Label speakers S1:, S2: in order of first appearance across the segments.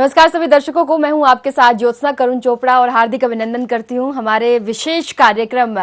S1: नमस्कार सभी दर्शकों को, मैं हूं आपके साथ ज्योत्सना करुण चोपड़ा और हार्दिक अभिनंदन करती हूं हमारे विशेष कार्यक्रम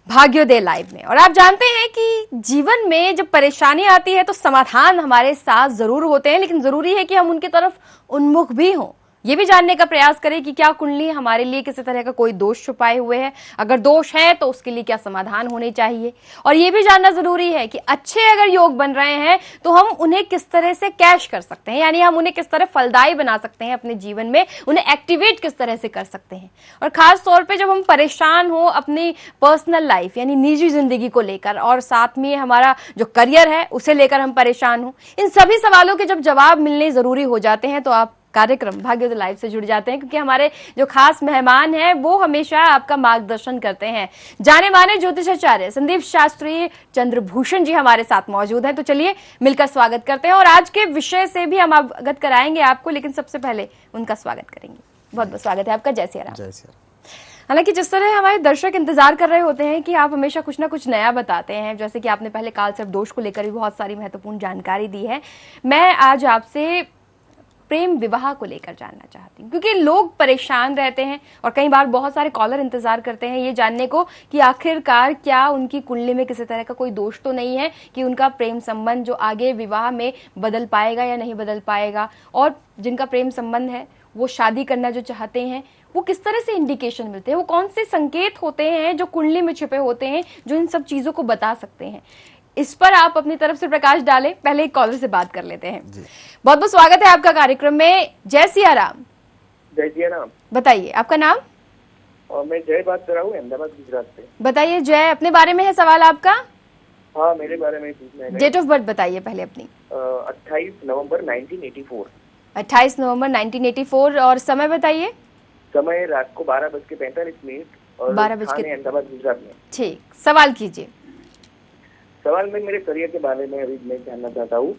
S1: भाग्योदय लाइव में। और आप जानते हैं कि जीवन में जब परेशानी आती है तो समाधान हमारे साथ जरूर होते हैं, लेकिन जरूरी है कि हम उनकी तरफ उन्मुख भी हों। ये भी जानने का प्रयास करें कि क्या कुंडली हमारे लिए किसी तरह का कोई दोष छुपाए हुए है, अगर दोष है तो उसके लिए क्या समाधान होने चाहिए। और ये भी जानना जरूरी है कि अच्छे अगर योग बन रहे हैं तो हम उन्हें किस तरह से कैश कर सकते हैं, यानी हम उन्हें किस तरह फलदायी बना सकते हैं अपने जीवन में, उन्हें एक्टिवेट किस तरह से कर सकते हैं। और खास तौर पर जब हम परेशान हो अपनी पर्सनल लाइफ यानी निजी जिंदगी को लेकर, और साथ में हमारा जो करियर है उसे लेकर हम परेशान हो, इन सभी सवालों के जब जवाब मिलने जरूरी हो जाते हैं तो आप कार्यक्रम भाग्योदय लाइव से जुड़ जाते हैं, क्योंकि हमारे जो खास मेहमान हैं वो हमेशा आपका मार्गदर्शन करते हैं। जाने माने ज्योतिषाचार्य संदीप शास्त्री चंद्रभूषण जी हमारे साथ मौजूद हैं, तो चलिए मिलकर स्वागत करते हैं और आज के विषय से भी हम अवगत कराएंगे आपको, लेकिन सबसे पहले उनका स्वागत करेंगे। बहुत बहुत स्वागत है आपका। जय सिया राम।
S2: जय सिया राम।
S1: हालांकि जिस तरह हमारे दर्शक इंतजार कर रहे होते हैं कि आप हमेशा कुछ ना कुछ नया बताते हैं, जैसे कि आपने पहले काल सर्प दोष को लेकर भी बहुत सारी महत्वपूर्ण जानकारी दी है, मैं आज आपसे प्रेम विवाह को लेकर जानना चाहती हूँ, क्योंकि लोग परेशान रहते हैं और कई बार बहुत सारे कॉलर इंतजार करते हैं ये जानने को कि आखिरकार क्या उनकी कुंडली में किसी तरह का कोई दोष तो नहीं है कि उनका प्रेम संबंध जो आगे विवाह में बदल पाएगा या नहीं बदल पाएगा। और जिनका प्रेम संबंध है वो शादी करना जो चाहते हैं वो किस तरह से इंडिकेशन मिलते हैं, वो कौन से संकेत होते हैं जो कुंडली में छिपे होते हैं जो इन सब चीजों को बता सकते हैं। इस पर आप अपनी तरफ से प्रकाश डालें। पहले एक कॉलर से बात कर लेते हैं। बहुत बहुत स्वागत है आपका कार्यक्रम में। जय सिया राम।
S3: जय सिया राम।
S1: बताइए आपका नाम।
S3: और मैं जय बात कर रहा हूँ अहमदाबाद गुजरात से।
S1: बताइए जय, अपने बारे में है सवाल आपका?
S3: हाँ, मेरे बारे में पूछना है।
S1: डेट ऑफ बर्थ बताइए पहले अपनी।
S3: 28 नवंबर 1984।
S1: 28 नवंबर 1984 और समय बताइए।
S3: समय रात को 12:45 और
S1: 12
S3: अहमदाबाद गुजरात में।
S1: ठीक, सवाल कीजिए।
S3: सवाल में मेरे करियर के बारे में अभी मैं जानना चाहता हूँ।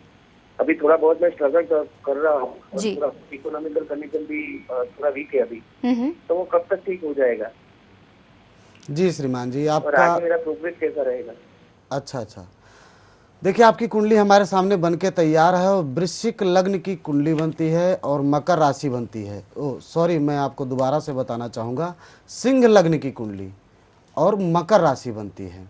S3: अभी थोड़ा बहुत मैं स्ट्रगल कर रहा हूँ, इकोनॉमिकल कंडीशन भी थोड़ा वीक है अभी, तो वो कब तक ठीक हो जाएगा?
S2: जी श्रीमान जी,
S3: और
S2: आपका
S3: आगे मेरा प्रोग्रेस कैसा रहेगा?
S2: अच्छा, देखिए आपकी कुंडली हमारे सामने बन के तैयार है और वृश्चिक लग्न की कुंडली बनती है और मकर राशि बनती है। सॉरी, मैं आपको दोबारा से बताना चाहूँगा, सिंह लग्न की कुंडली और मकर राशि बनती है।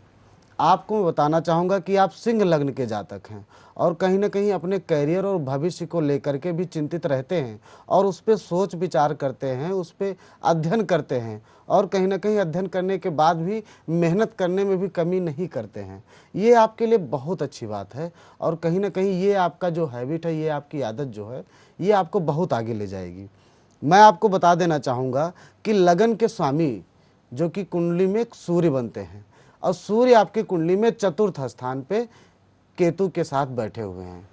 S2: आपको मैं बताना चाहूँगा कि आप सिंह लग्न के जातक हैं और कहीं ना कहीं अपने करियर और भविष्य को लेकर के भी चिंतित रहते हैं और उस पर सोच विचार करते हैं, उस पर अध्ययन करते हैं और कहीं ना कहीं अध्ययन करने के बाद भी मेहनत करने में भी कमी नहीं करते हैं। ये आपके लिए बहुत अच्छी बात है और कहीं ना कहीं ये आपका जो हैबिट है, ये आपकी आदत जो है, ये आपको बहुत आगे ले जाएगी। मैं आपको बता देना चाहूँगा कि लगन के स्वामी जो कि कुंडली में सूर्य बनते हैं और सूर्य आपकी कुंडली में चतुर्थ स्थान पे केतु के साथ बैठे हुए हैं।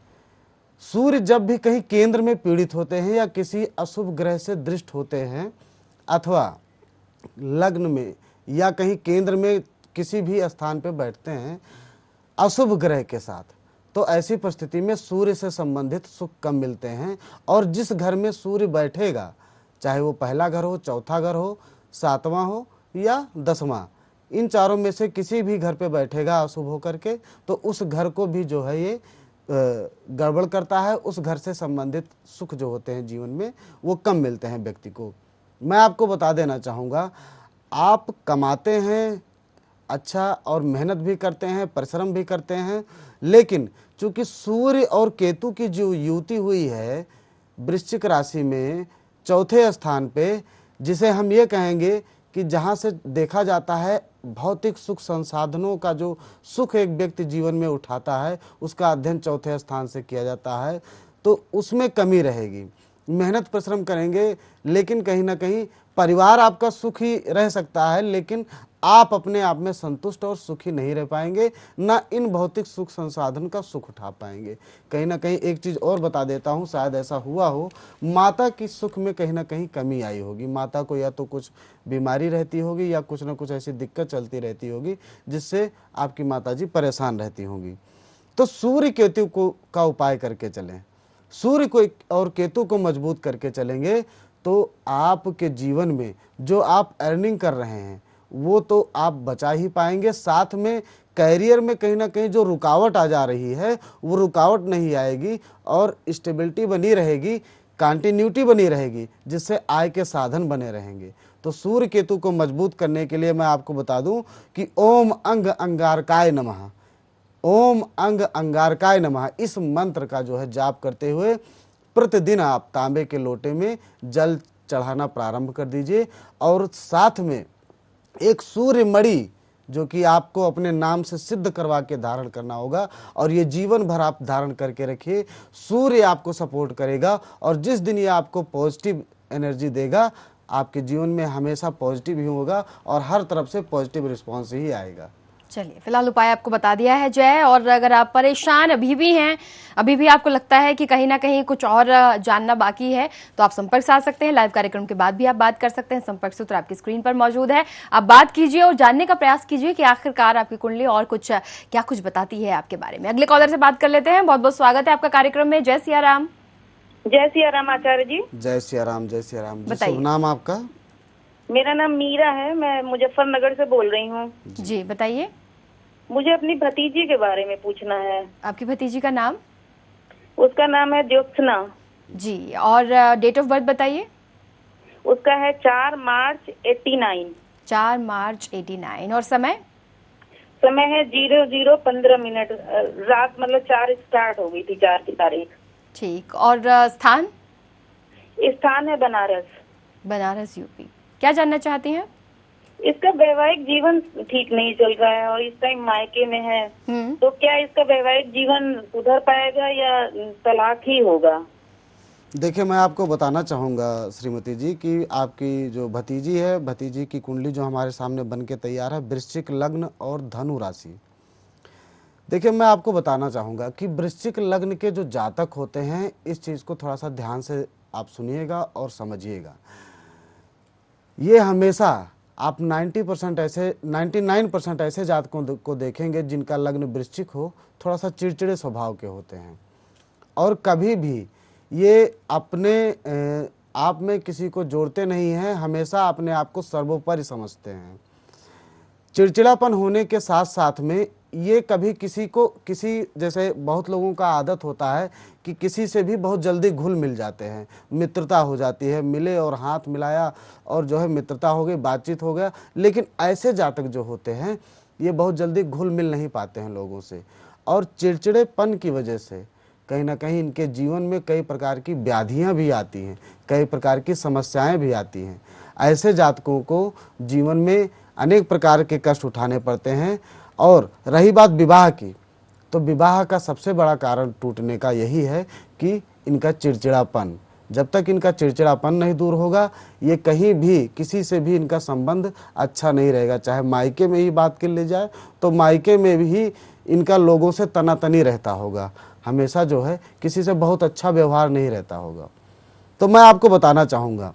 S2: सूर्य जब भी कहीं केंद्र में पीड़ित होते हैं या किसी अशुभ ग्रह से दृष्ट होते हैं अथवा लग्न में या कहीं केंद्र में किसी भी स्थान पे बैठते हैं अशुभ ग्रह के साथ, तो ऐसी परिस्थिति में सूर्य से संबंधित सुख कम मिलते हैं। और जिस घर में सूर्य बैठेगा, चाहे वो पहला घर हो, चौथा घर हो, सातवां हो या 10वां, इन चारों में से किसी भी घर पे बैठेगा अशुभ होकर के, तो उस घर को भी जो है ये गड़बड़ करता है। उस घर से संबंधित सुख जो होते हैं जीवन में वो कम मिलते हैं व्यक्ति को। मैं आपको बता देना चाहूँगा, आप कमाते हैं अच्छा और मेहनत भी करते हैं, परिश्रम भी करते हैं, लेकिन चूंकि सूर्य और केतु की जो युति हुई है वृश्चिक राशि में चौथे स्थान पे, जिसे हम ये कहेंगे कि जहाँ से देखा जाता है भौतिक सुख संसाधनों का जो सुख एक व्यक्ति जीवन में उठाता है उसका अध्ययन चौथे स्थान से किया जाता है, तो उसमें कमी रहेगी। मेहनत परिश्रम करेंगे लेकिन कहीं ना कहीं परिवार आपका सुखी रह सकता है, लेकिन आप अपने आप में संतुष्ट और सुखी नहीं रह पाएंगे, ना इन भौतिक सुख संसाधन का सुख उठा पाएंगे। कहीं ना कहीं एक चीज़ और बता देता हूँ, शायद ऐसा हुआ हो, माता की सुख में कहीं ना कहीं कमी आई होगी। माता को या तो कुछ बीमारी रहती होगी या कुछ ना कुछ ऐसी दिक्कत चलती रहती होगी जिससे आपकी माता जी परेशान रहती होंगी। तो सूर्य केतु को का उपाय करके चलें, सूर्य को और केतु को मजबूत करके चलेंगे तो आपके जीवन में जो आप अर्निंग कर रहे हैं वो तो आप बचा ही पाएंगे, साथ में कैरियर में कहीं ना कहीं जो रुकावट आ जा रही है वो रुकावट नहीं आएगी और स्टेबिलिटी बनी रहेगी। कंटिन्यूटी बनी रहेगी, जिससे आय के साधन बने रहेंगे। तो सूर्य केतु को मजबूत करने के लिए मैं आपको बता दूं कि ओम अंग अंगारकाय नमः, ओम अंग अंगारकाय नमः, इस मंत्र का जो है जाप करते हुए प्रतिदिन आप तांबे के लोटे में जल चढ़ाना प्रारंभ कर दीजिए। और साथ में एक सूर्य मणि जो कि आपको अपने नाम से सिद्ध करवा के धारण करना होगा, और ये जीवन भर आप धारण करके रखिए। सूर्य आपको सपोर्ट करेगा, और जिस दिन ये आपको पॉजिटिव एनर्जी देगा, आपके जीवन में हमेशा पॉजिटिव ही होगा और हर तरफ से पॉजिटिव रिस्पॉन्स ही आएगा।
S1: चलिए, फिलहाल उपाय आपको बता दिया है जय। और अगर आप परेशान अभी भी हैं, अभी भी आपको लगता है कि कहीं ना कहीं कुछ और जानना बाकी है, तो आप संपर्क साध सकते हैं। लाइव कार्यक्रम के बाद भी आप बात कर सकते हैं। संपर्क सूत्र आपकी स्क्रीन पर मौजूद है। आप बात कीजिए और जानने का प्रयास कीजिए कि आखिरकार आपकी कुंडली और कुछ क्या कुछ बताती है आपके बारे में। अगले कॉलर से बात कर लेते हैं। बहुत बहुत स्वागत है आपका कार्यक्रम में। जय सिया राम।
S4: जय सिया राम आचार्य जी।
S2: जय सिया राम, जय सिया राम।
S1: बताइए।
S2: शुभ नाम आपका?
S4: मेरा नाम मीरा है, मैं मुजफ्फरनगर से बोल रही हूँ।
S1: जी बताइए।
S4: मुझे अपनी भतीजी के बारे में पूछना है।
S1: आपकी भतीजी का नाम?
S4: उसका नाम है ज्योत्सना
S1: जी। और डेट ऑफ बर्थ बताइए।
S4: उसका है 4 मार्च 89।
S1: 4 मार्च 89। और समय?
S4: समय है 00:15। रात मतलब 4 स्टार्ट हो गई थी, 4 की तारीख।
S1: ठीक। और स्थान?
S4: स्थान है बनारस।
S1: बनारस यूपी। क्या जानना चाहती हैं?
S4: इसका वैवाहिक जीवन ठीक नहीं चल रहा है और इस टाइम मायके में है, तो क्या इसका वैवाहिक जीवन सुधर पाएगा या तलाक ही होगा?
S2: देखिए, मैं आपको बताना चाहूँगा श्रीमती जी कि आपकी जो भतीजी है, भतीजी की कुंडली जो हमारे सामने बन के तैयार है, वृश्चिक लग्न और धनु राशि। देखिए, मैं आपको बताना चाहूँगा कि वृश्चिक लग्न के जो जातक होते हैं, इस चीज़ को थोड़ा सा ध्यान से आप सुनिएगा और समझिएगा। ये हमेशा आप 99% ऐसे जातकों को देखेंगे जिनका लग्न वृश्चिक हो, थोड़ा सा चिड़चिड़े स्वभाव के होते हैं, और कभी भी ये अपने आप में किसी को जोड़ते नहीं हैं, हमेशा अपने आप को सर्वोपरि समझते हैं। चिड़चिड़ापन होने के साथ साथ में ये कभी किसी जैसे बहुत लोगों का आदत होता है कि किसी से भी बहुत जल्दी घुल मिल जाते हैं, मित्रता हो जाती है, मिले और हाथ मिलाया और जो है मित्रता हो गई, बातचीत हो गया। लेकिन ऐसे जातक जो होते हैं ये बहुत जल्दी घुल मिल नहीं पाते हैं लोगों से, और चिड़चिड़ेपन की वजह से कहीं ना कहीं इनके जीवन में कई प्रकार की व्याधियां भी आती हैं, कई प्रकार की समस्याएं भी आती हैं। ऐसे जातकों को जीवन में अनेक प्रकार के कष्ट उठाने पड़ते हैं। और रही बात विवाह की, तो विवाह का सबसे बड़ा कारण टूटने का यही है कि इनका चिड़चिड़ापन। जब तक इनका चिड़चिड़ापन नहीं दूर होगा, ये कहीं भी किसी से भी इनका संबंध अच्छा नहीं रहेगा। चाहे मायके में ही बात कर ले जाए तो मायके में भी इनका लोगों से तनातनी रहता होगा, हमेशा जो है किसी से बहुत अच्छा व्यवहार नहीं रहता होगा। तो मैं आपको बताना चाहूँगा,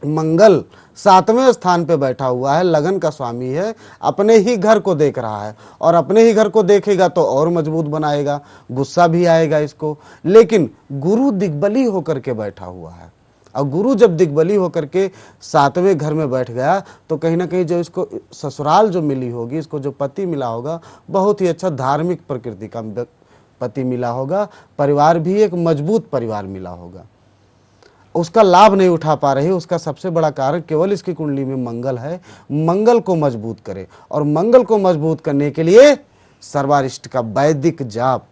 S2: मंगल 7वें स्थान पे बैठा हुआ है, लगन का स्वामी है, अपने ही घर को देख रहा है, और अपने ही घर को देखेगा तो और मजबूत बनाएगा, गुस्सा भी आएगा इसको। लेकिन गुरु दिग्बली होकर के बैठा हुआ है, और गुरु जब दिग्बली होकर के 7वें घर में बैठ गया तो कहीं ना कहीं जो इसको ससुराल जो मिली होगी, इसको जो पति मिला होगा, बहुत ही अच्छा धार्मिक प्रकृति का पति मिला होगा, परिवार भी एक मजबूत परिवार मिला होगा। उसका लाभ नहीं उठा पा रही, उसका सबसे बड़ा कारण केवल इसकी कुंडली में मंगल है। मंगल को मजबूत करे, और मंगल को मजबूत करने के लिए सर्वारिष्ट का वैदिक जाप,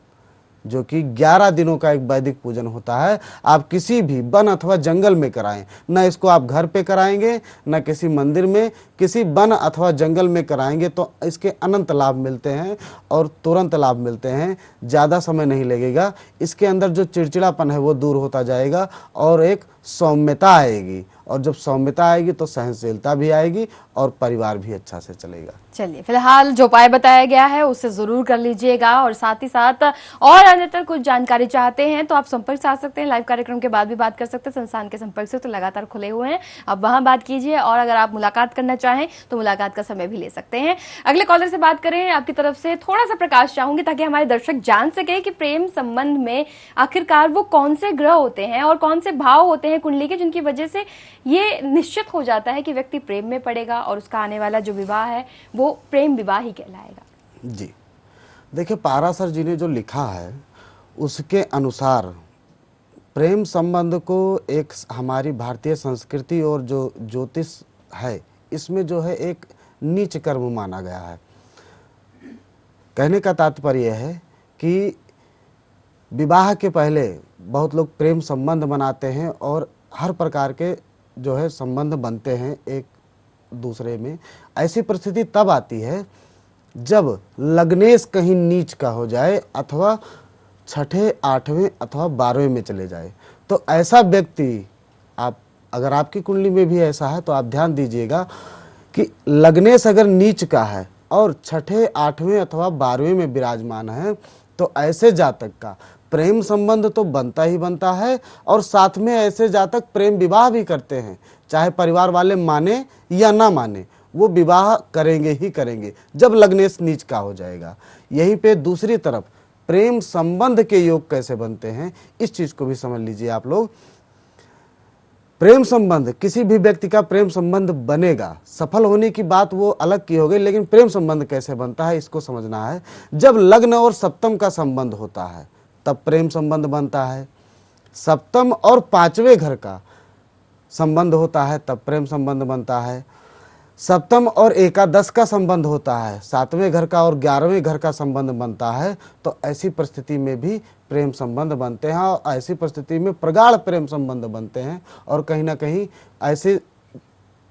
S2: जो कि 11 दिनों का एक वैदिक पूजन होता है, आप किसी भी वन अथवा जंगल में कराएं। न इसको आप घर पे कराएंगे, न किसी मंदिर में, किसी वन अथवा जंगल में कराएंगे तो इसके अनंत लाभ मिलते हैं और तुरंत लाभ मिलते हैं। ज़्यादा समय नहीं लगेगा, इसके अंदर जो चिड़चिड़ापन है वो दूर होता जाएगा और एक सौम्यता आएगी, और जब सौम्यता आएगी तो सहनशीलता भी आएगी और परिवार भी अच्छा से चलेगा।
S1: चलिए, फिलहाल जो उपाय बताया गया है उसे जरूर कर लीजिएगा, और साथ ही साथ और अन्यतर कुछ जानकारी चाहते हैं तो आप संपर्क साध सकते हैं। लाइव कार्यक्रम के बाद भी बात कर सकते हैं। संस्थान के संपर्क से तो लगातार खुले हुए हैं, आप वहां बात कीजिए, और अगर आप मुलाकात करना चाहें तो मुलाकात का समय भी ले सकते हैं। अगले कॉलर से बात करें, आपकी तरफ से थोड़ा सा प्रकाश चाहूंगी ताकि हमारे दर्शक जान सके कि प्रेम संबंध में आखिरकार वो कौन से ग्रह होते हैं और कौन से भाव होते हैं कुंडली के, जिनकी वजह से ये निश्चित हो जाता है कि व्यक्ति प्रेम में पड़ेगा और उसका आने वाला जो विवाह है वो प्रेम विवाह ही कहलाएगा।
S2: जी देखिए, पाराशर जी ने जो लिखा है उसके अनुसार प्रेम संबंध को एक हमारी भारतीय संस्कृति और जो ज्योतिष है इसमें जो है एक नीच कर्म माना गया है। कहने का तात्पर्य यह है कि विवाह के पहले बहुत लोग प्रेम संबंध बनाते हैं और हर प्रकार के जो है संबंध बनते हैं एक दूसरे में। ऐसी परिस्थिति तब आती है जब लग्नेश कहीं नीच का हो जाए अथवा छठे, आठवें अथवा 12वें में चले जाए। तो ऐसा व्यक्ति, आप अगर आपकी कुंडली में भी ऐसा है तो आप ध्यान दीजिएगा कि लग्नेश अगर नीच का है और छठे, आठवें अथवा 12वें में विराजमान है तो ऐसे जातक का प्रेम संबंध तो बनता ही बनता है और साथ में ऐसे जातक प्रेम विवाह भी करते हैं। चाहे परिवार वाले माने या ना माने, वो विवाह करेंगे ही करेंगे जब लग्नेश नीच का हो जाएगा। यहीं पे दूसरी तरफ प्रेम संबंध के योग कैसे बनते हैं इस चीज को भी समझ लीजिए आप लोग। प्रेम संबंध, किसी भी व्यक्ति का प्रेम संबंध बनेगा, सफल होने की बात वो अलग की हो गई, लेकिन प्रेम संबंध कैसे बनता है इसको समझना है। जब लग्न और सप्तम का संबंध होता है तब प्रेम संबंध बनता है। सप्तम और 5वें घर का संबंध होता है तब प्रेम संबंध बनता है। सप्तम और एकादश का संबंध होता है, 7वें घर का और 11वें घर का संबंध बनता है। तो ऐसी परिस्थिति में भी प्रेम संबंध बनते हैं और ऐसी परिस्थिति में प्रगाढ़ प्रेम संबंध बनते हैं। और कहीं ना कहीं ऐसे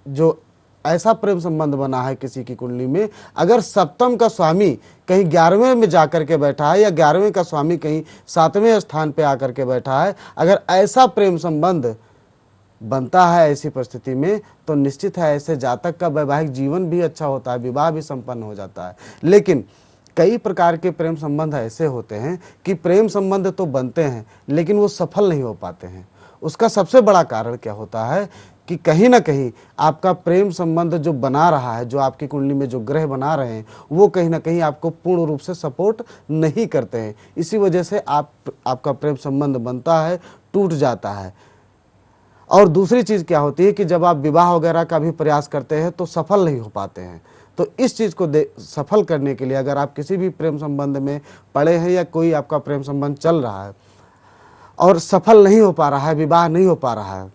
S2: जो ऐसा प्रेम संबंध बना है किसी की कुंडली में, अगर सप्तम का स्वामी कहीं 11वें में जाकर के बैठा है या 11वें का स्वामी कहीं 7वें स्थान पे आकर के बैठा है, अगर ऐसा प्रेम संबंध बनता है ऐसी परिस्थिति में तो निश्चित है ऐसे जातक का वैवाहिक जीवन भी अच्छा होता है, विवाह भी संपन्न हो जाता है। लेकिन कई प्रकार के प्रेम संबंध ऐसे होते हैं कि प्रेम संबंध तो बनते हैं लेकिन वो सफल नहीं हो पाते हैं। उसका सबसे बड़ा कारण क्या होता है कि कहीं ना कहीं आपका प्रेम संबंध जो बना रहा है, जो आपकी कुंडली में जो ग्रह बना रहे हैं, वो कहीं ना कहीं आपको पूर्ण रूप से सपोर्ट नहीं करते हैं। इसी वजह से आपका प्रेम संबंध बनता है, टूट जाता है। और दूसरी चीज़ क्या होती है कि जब आप विवाह वगैरह का भी प्रयास करते हैं तो सफल नहीं हो पाते हैं। तो इस चीज़ को सफल करने के लिए अगर आप किसी भी प्रेम संबंध में पड़े हैं या कोई आपका प्रेम संबंध चल रहा है और सफल नहीं हो पा रहा है, विवाह नहीं हो पा रहा है,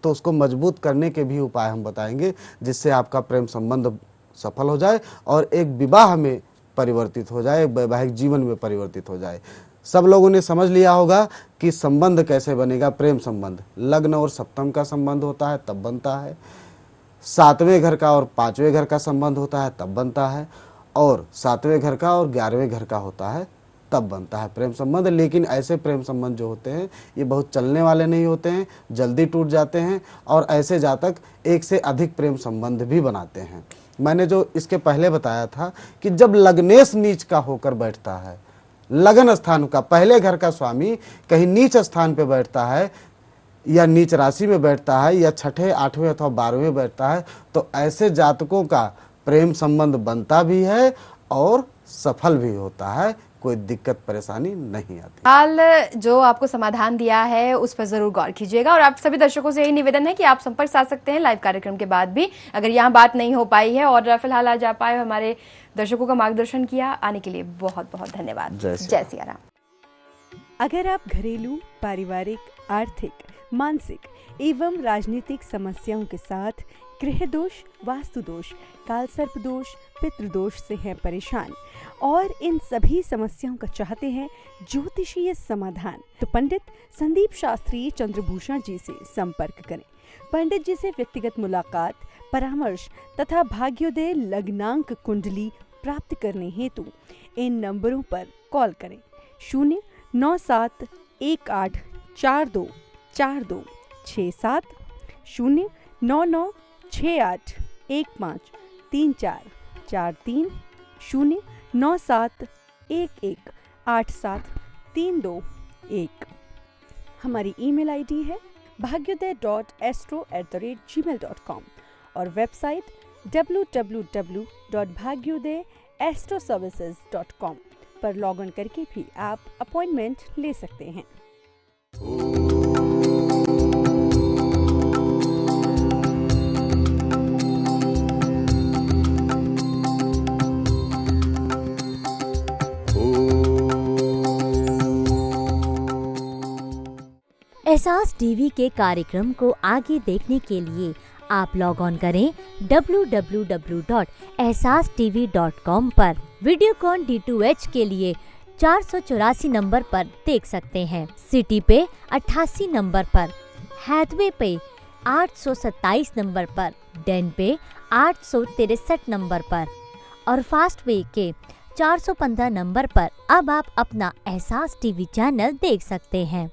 S2: तो उसको मजबूत करने के भी उपाय हम बताएंगे जिससे आपका प्रेम संबंध सफल हो जाए और एक विवाह में परिवर्तित हो जाए, वैवाहिक जीवन में परिवर्तित हो जाए। सब लोगों ने समझ लिया होगा कि संबंध कैसे बनेगा। प्रेम संबंध लग्न और सप्तम का संबंध होता है तब बनता है, 7वें घर का और 5वें घर का संबंध होता है तब बनता है, और 7वें घर का और 11वें घर का होता है तब बनता है प्रेम संबंध। लेकिन ऐसे प्रेम संबंध जो होते हैं ये बहुत चलने वाले नहीं होते हैं, जल्दी टूट जाते हैं और ऐसे जातक एक से अधिक प्रेम संबंध भी बनाते हैं। मैंने जो इसके पहले बताया था कि जब लग्नेश नीच का होकर बैठता है, लगन स्थान का पहले घर का स्वामी कहीं नीच स्थान पे बैठता है या नीच राशि में बैठता है या छठे, 8वें अथवा 12वें बैठता है, तो ऐसे जातकों का प्रेम संबंध बनता भी है और सफल भी होता है, कोई दिक्कत परेशानी नहीं आती।
S1: हाल जो आपको समाधान दिया है उस पर जरूर गौर कीजिएगा और आप सभी दर्शकों से यही निवेदन है कि आप संपर्क साध सकते हैं लाइव कार्यक्रम के बाद भी अगर यहाँ बात नहीं हो पाई है। और फिलहाल आज आप आए, हमारे दर्शकों का मार्गदर्शन किया, आने के लिए बहुत बहुत धन्यवाद। जय सिया राम।
S5: अगर आप घरेलू, पारिवारिक, आर्थिक, मानसिक एवं राजनीतिक समस्याओं के साथ गृह दोष, वास्तु दोष, काल सर्प दोष, पितृदोष से हैं परेशान और इन सभी समस्याओं का चाहते हैं ज्योतिषीय समाधान, तो पंडित संदीप शास्त्री चंद्रभूषण जी से संपर्क करें। पंडित जी से व्यक्तिगत मुलाकात, परामर्श तथा भाग्योदय लग्नांक कुंडली प्राप्त करने हेतु इन नंबरों पर कॉल करें। 09718424267, 09968153443, 09711873221। हमारी ईमेल आईडी है bhagyuday.astro@gmail.com और वेबसाइट www.bhagyuday.astroservices.com पर लॉगिन करके भी आप अपॉइंटमेंट ले सकते हैं।
S6: एहसास टीवी के कार्यक्रम को आगे देखने के लिए आप लॉग ऑन करें www.ehsastv.com पर। वीडियोकॉन D2H के लिए 484 नंबर पर देख सकते हैं, सिटी पे 88 नंबर पर, हैथवे पे 827 नंबर पर, डेन पे 863 नंबर पर और फास्टवे के 415 नंबर पर अब आप अपना एहसास टीवी चैनल देख सकते हैं।